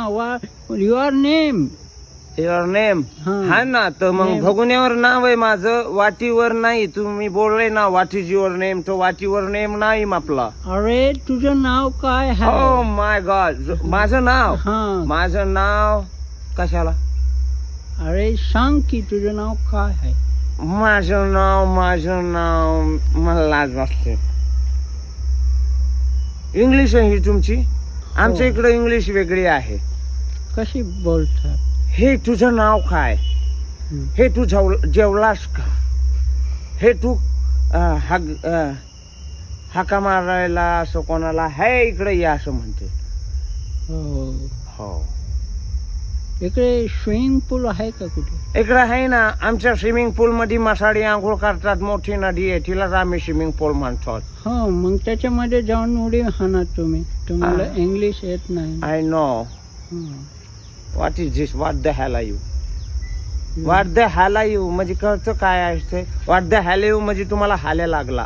Your name. Your name. हा ना, तर मग Name. भगुन्यावर नाव आहे माझं, वाटीवर नाही. तुम्ही बोलले ना व्हॉट इज युअर नेम, तर वाटीवर नेम नाही आपला. अरे तुझं नाव काय ओ आहे? माय गॉड, माझं नाव. हा. माझं नाव कशाला? अरे सांग की तुझं नाव काय आहे? माझं नाव मला लाज वाटते. इंग्लिश आहे ही तुमची, आमच्या हो. इकडे इंग्लिश वेगळी आहे. कशी बोलतात? हे तुझं नाव काय? हे तू जेवलास का? हे तू हाका मारायला असं कोणाला हे इकडे या असं म्हणते. हो. हो, इकडे स्विमिंग पूल आहे का कुठे? इकडे आहे ना. आमच्या स्विमिंग पूल मध्ये मासाडी आंघोळ करतात. मोठी नदी आहे, तिलाच आम्ही स्विमिंग पूल म्हणतो. हो, मग त्याच्यामध्ये जाऊन उडी हाणा तुम्ही. तुम्हाला इंग्लिश येत नाही. I know. What is this? What the hell are you? What the hell are you म्हणजे कळतं काय असते? व्हॉट द हेल यू म्हणजे तुम्हाला हाल्या लागला.